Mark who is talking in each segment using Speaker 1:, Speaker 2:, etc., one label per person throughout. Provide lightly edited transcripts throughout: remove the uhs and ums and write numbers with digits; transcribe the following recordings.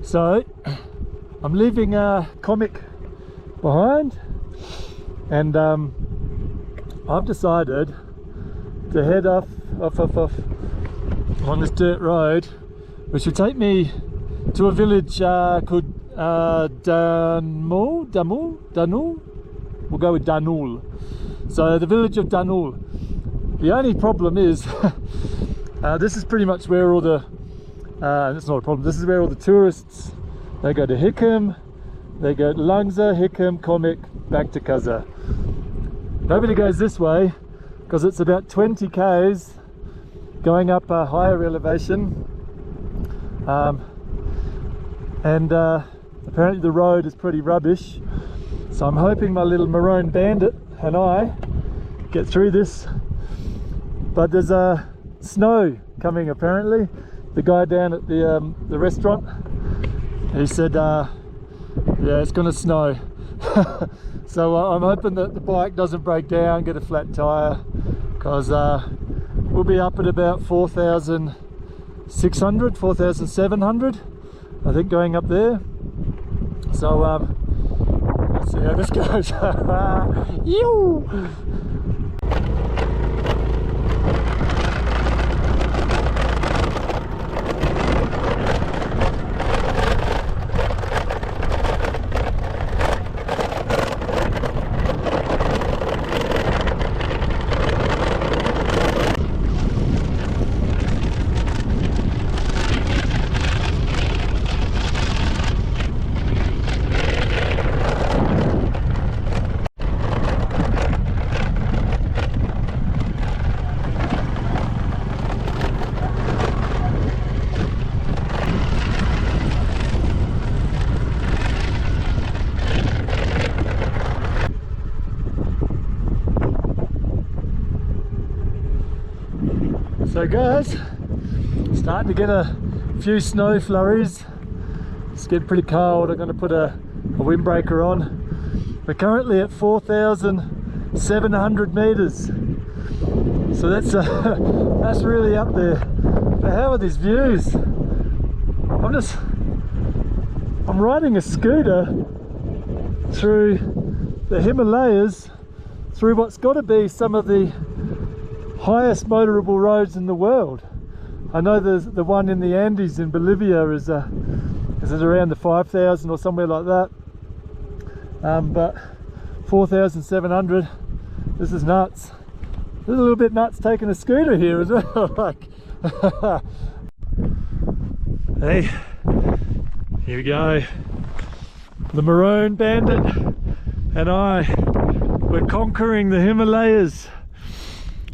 Speaker 1: So I'm leaving a comic behind, and I've decided to head off on this dirt road, which will take me to a village called Demul. We'll go with Demul. So the village of Demul. The only problem is this is pretty much where all the it's not a problem, this is where all the tourists, they go to Hickam, they go to Langza, Hickam, Comic, back to Kaza. Nobody goes this way because it's about 20 k's going up a higher elevation, and apparently the road is pretty rubbish. So I'm hoping my little maroon bandit and I get through this. But there's snow coming apparently. The guy down at the restaurant, he said yeah, it's gonna snow. So I'm hoping that the bike doesn't break down, get a flat tire, because we'll be up at about 4,600, 4,700 I think, going up there. So let's see how this goes. So guys, starting to get a few snow flurries. It's getting pretty cold. I'm going to put a windbreaker on. We're currently at 4,700 meters, so that's really up there. But how are these views? I'm riding a scooter through the Himalayas, through what's got to be some of the highest motorable roads in the world. I know there's the one in the Andes in Bolivia is it around the 5,000 or somewhere like that, but 4,700, this is nuts. This is a little bit nuts taking a scooter here as well. Like hey, here we go, the maroon bandit and I, we're conquering the Himalayas.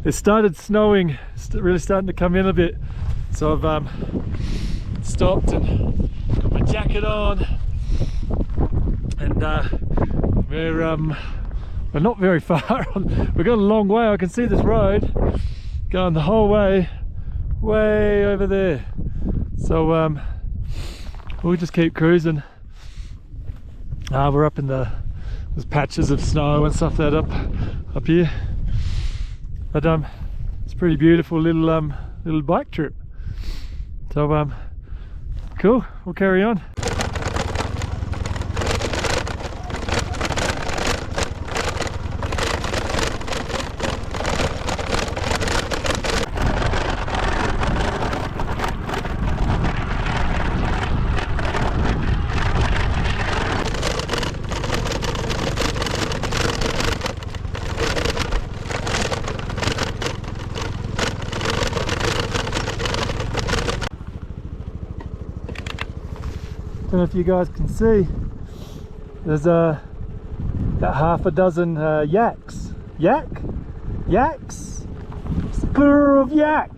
Speaker 1: It started snowing, it's really starting to come in a bit, so I've stopped and got my jacket on, and we're not very far on. We've got a long way. I can see this road going the whole way over there, so we'll just keep cruising. We're up in there's patches of snow and stuff that up here. But it's a pretty beautiful little bike trip. So cool, we'll carry on. I don't know if you guys can see, there's about half a dozen yaks. Yaks? It's the plural of yak.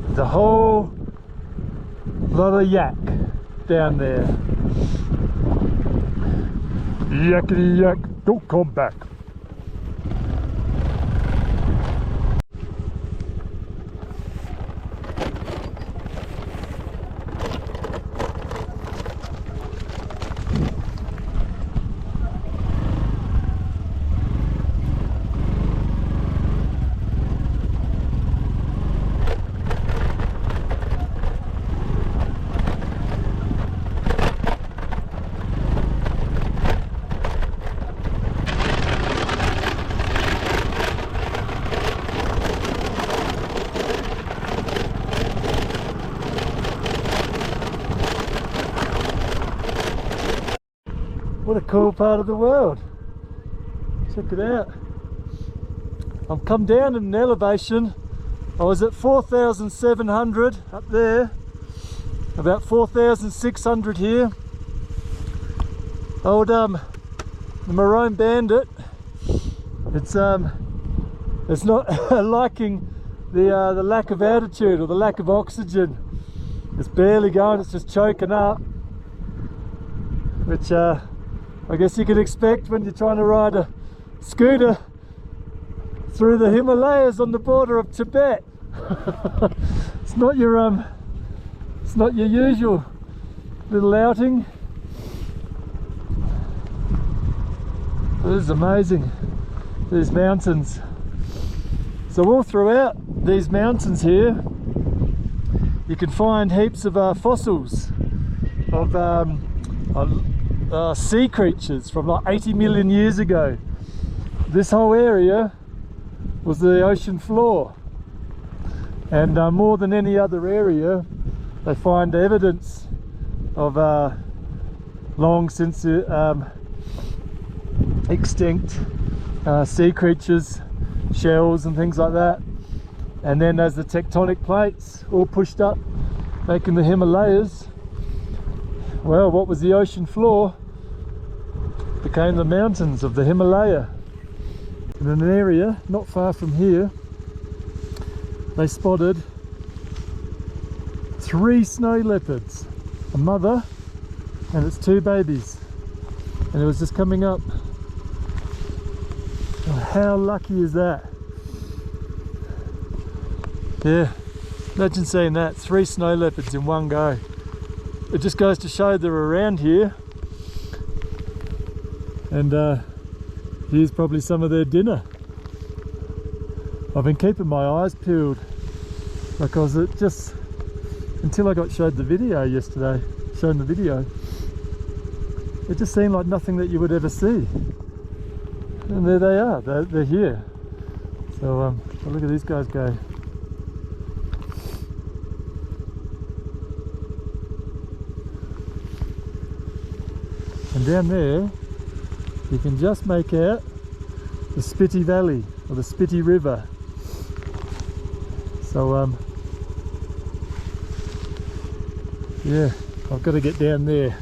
Speaker 1: There's a whole lot of yak down there. Yakety yak, don't come back. What a cool part of the world. Check it out. I've come down in an elevation. I was at 4,700 up there, about 4,600 here. Old the Maroon Bandit. It's not liking the lack of altitude or the lack of oxygen. It's barely going, it's just choking up, which I guess you can expect when you're trying to ride a scooter through the Himalayas on the border of Tibet. It's not your usual little outing. This is amazing, these mountains. So all throughout these mountains here you can find heaps of fossils of sea creatures from like 80 million years ago. This whole area was the ocean floor, and more than any other area they find evidence of long since extinct sea creatures, shells and things like that. And then as the tectonic plates all pushed up, making the Himalayas, well, what was the ocean floor became the mountains of the Himalaya. In an area not far from here, they spotted 3 snow leopards, a mother and its 2 babies, and it was just coming up. How lucky is that? Yeah, imagine seeing that, 3 snow leopards in one go. It just goes to show they're around here, and here's probably some of their dinner. I've been keeping my eyes peeled because it just, until I got showed the video yesterday, shown the video, it just seemed like nothing that you would ever see. And there they are, they're here. So well, look at these guys go. And down there you can just make out the Spiti Valley or the Spiti River. So yeah, I've got to get down there.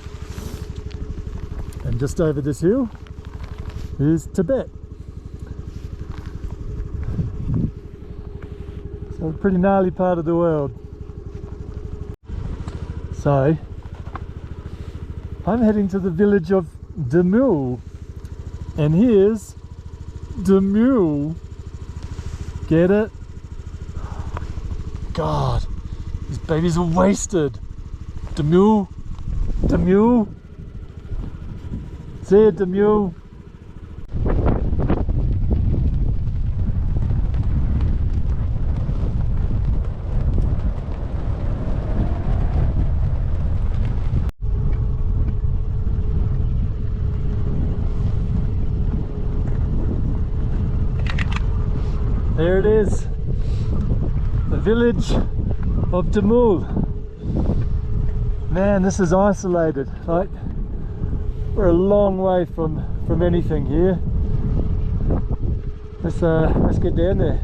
Speaker 1: And just over this hill is Tibet. So a pretty gnarly part of the world. So I'm heading to the village of Demul, and here's Demul. Get it? God, these babies are wasted. Demul, Demul. See it, Demul. There it is, the village of Demul. Man, this is isolated. Like, we're a long way from anything here. Let's get down there.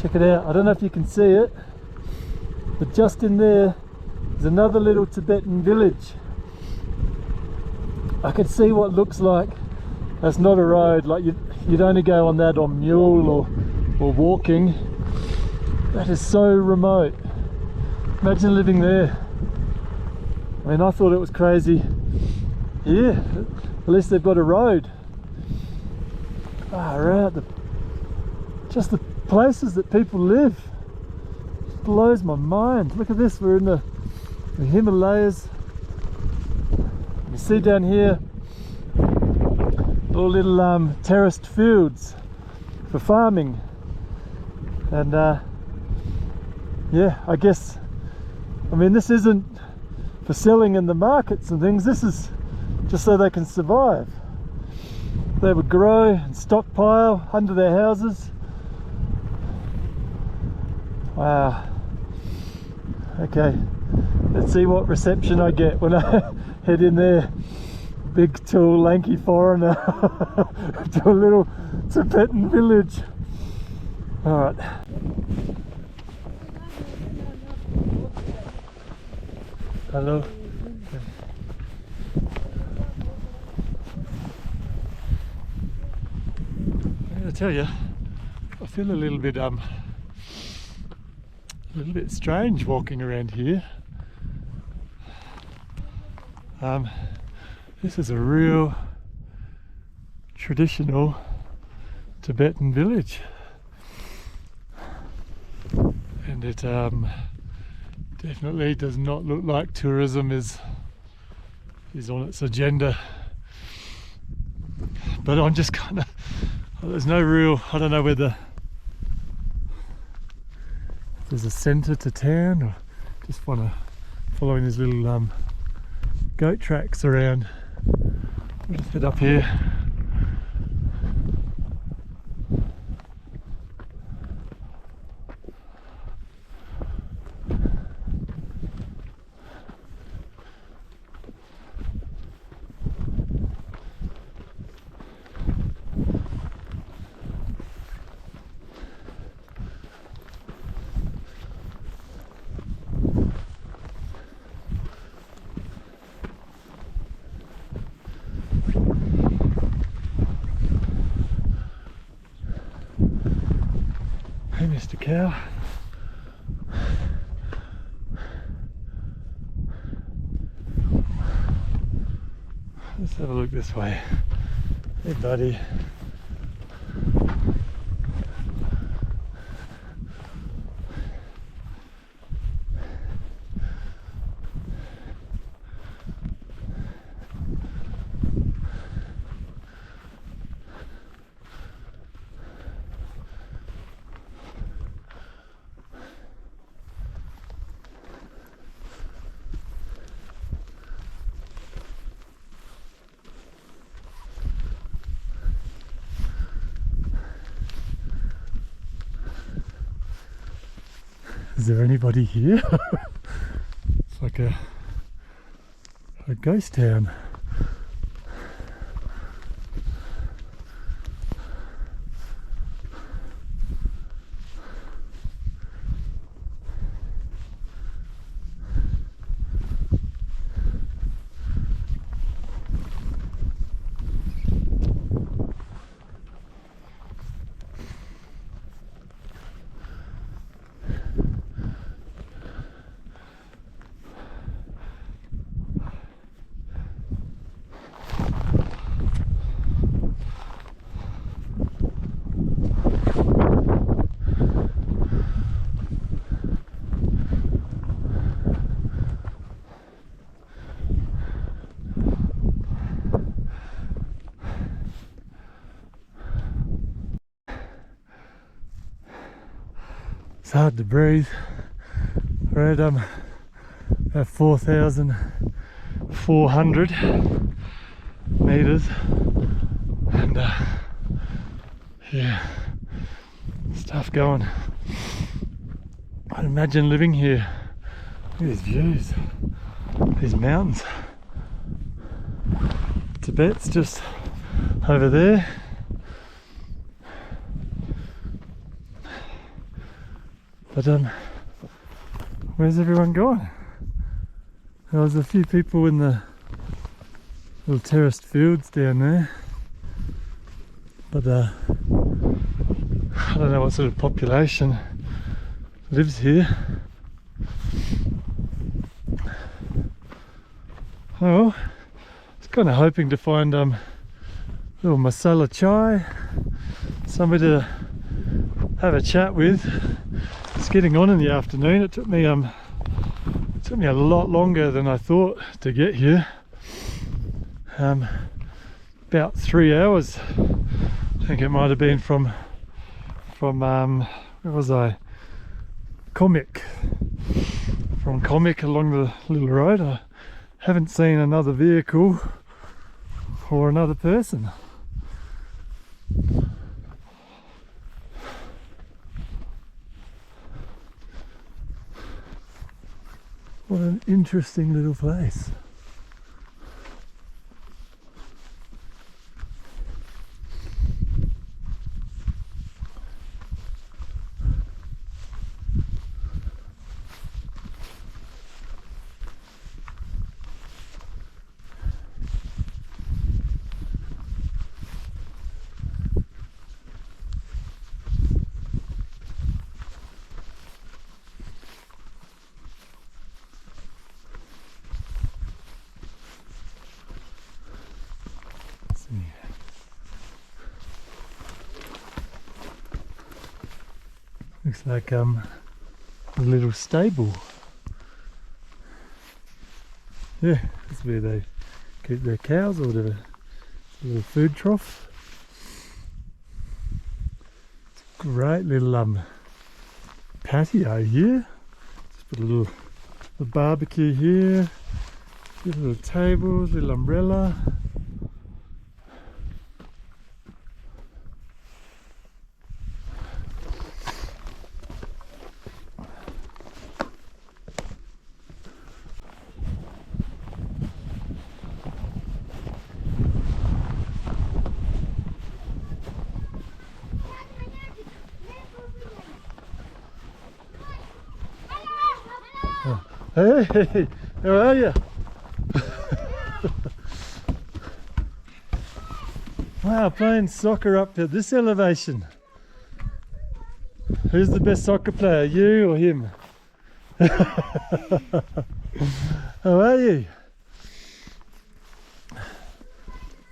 Speaker 1: Check it out. I don't know if you can see it, but just in there is another little Tibetan village. I can see what looks like, that's not a road, like you'd only go on that on mule or walking. That is so remote. Imagine living there. I mean, I thought it was crazy. Yeah, at least they've got a road. Right, just the places that people live. It blows my mind. Look at this, we're in the Himalayas. You see down here all little terraced fields for farming, and yeah, I guess, I mean, this isn't for selling in the markets and things, this is just so they can survive. They would grow and stockpile under their houses. Wow. Okay, Let's see what reception I get when I head in there. Big, tall, lanky foreigner to a little Tibetan village. Alright. Hello. I gotta tell you, I feel a little bit strange walking around here. This is a real traditional Tibetan village, and it definitely does not look like tourism is on its agenda. But I'm just kind of, there's no real, I don't know whether there's a centre to town or just want to following these little goat tracks around. We'll just head up here. Hey, Mr. Cow. Let's have a look this way. Hey, buddy. Is there anybody here? It's like a ghost town. It's hard to breathe. We're at about 4,400 meters, and yeah, it's tough going. I'd imagine living here. Look at these views, these mountains. Tibet's just over there. But where's everyone gone? There was a few people in the little terraced fields down there, but I don't know what sort of population lives here. Oh, I was kind of hoping to find a little masala chai, somebody to have a chat with. It's getting on in the afternoon. It took me a lot longer than I thought to get here. About 3 hours. I think it might have been from where was I? Comic. From Comic along the little road. I haven't seen another vehicle or another person. What an interesting little place. Looks like a little stable. Yeah, that's where they keep their cows or whatever. A little food trough. It's a great little patio here. Just put a barbecue here. Little tables, little umbrella. Hey, how are you? Wow, playing soccer up at this elevation. Who's the best soccer player, you or him? How are you?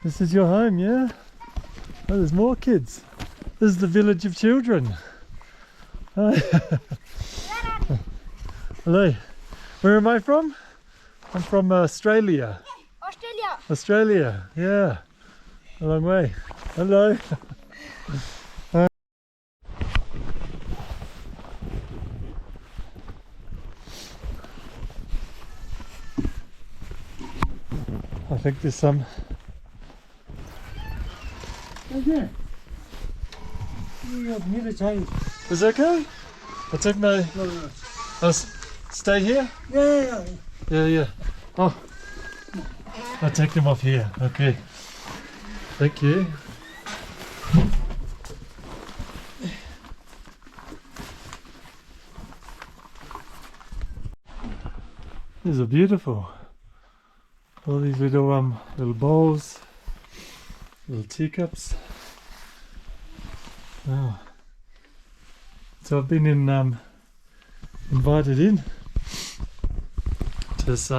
Speaker 1: This is your home, yeah? Oh, there's more kids. This is the village of children. Hello. Where am I from? I'm from Australia.
Speaker 2: Australia.
Speaker 1: Australia, yeah. A long way. Hello. I think there's some.
Speaker 3: Okay. You need to change.
Speaker 1: Is that okay? I took my.
Speaker 3: No.
Speaker 1: Stay here?
Speaker 3: Yeah.
Speaker 1: Yeah. Oh. I'll take them off here. Okay. Thank you. These are beautiful. All these little bowls, little teacups. Wow. So I've been invited in to this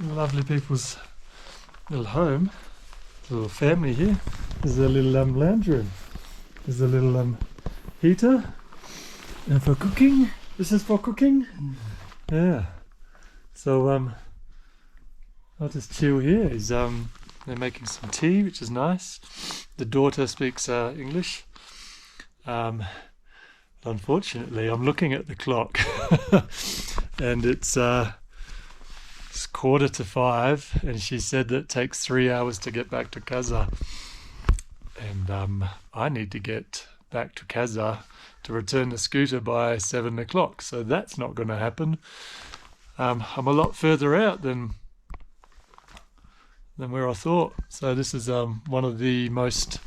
Speaker 1: lovely people's little home, little family here. There's a little lounge room. There's a little heater, and for cooking. This is for cooking. Yeah. So I'll just chill here. They're making some tea, which is nice. The daughter speaks English. Unfortunately, I'm looking at the clock and it's 4:45, and she said that it takes 3 hours to get back to Kaza. And I need to get back to Kaza to return the scooter by 7 o'clock, so that's not going to happen. I'm a lot further out than where I thought. So this is one of the most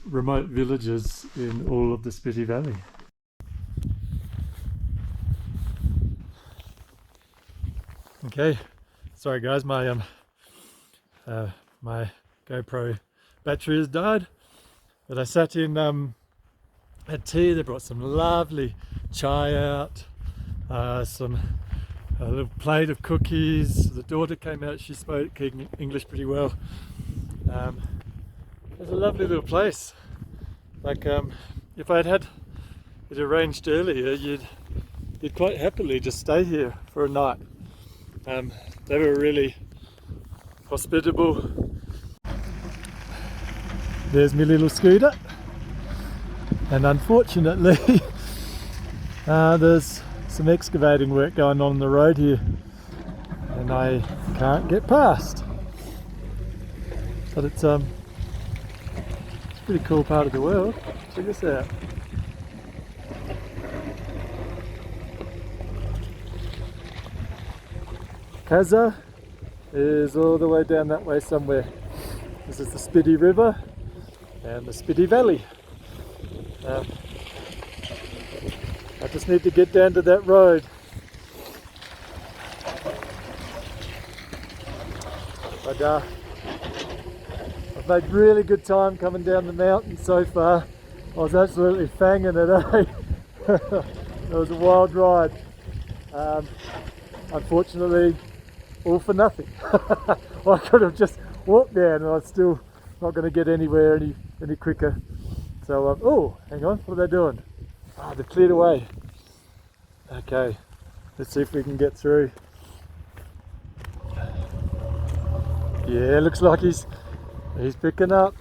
Speaker 1: remote villages in all of the Spiti Valley. Okay, sorry guys, my my GoPro battery has died, but I sat in had tea. They brought some lovely chai out, a little plate of cookies. The daughter came out, she spoke English pretty well. It's a lovely little place. Like if I'd had it arranged earlier, you'd quite happily just stay here for a night. They were really hospitable. There's my little scooter, and unfortunately there's some excavating work going on the road here and I can't get past, but it's a pretty cool part of the world. Check this out. Casa is all the way down that way somewhere. This is the Spiti River and the Spiti Valley. I just need to get down to that road. But I've made really good time coming down the mountain so far. I was absolutely fanging it, eh? It was a wild ride. Unfortunately, all for nothing. I could have just walked down and I'm still not going to get anywhere any quicker. So, oh, hang on, what are they doing? Ah, they've cleared away. Okay, let's see if we can get through. Yeah, looks like he's picking up.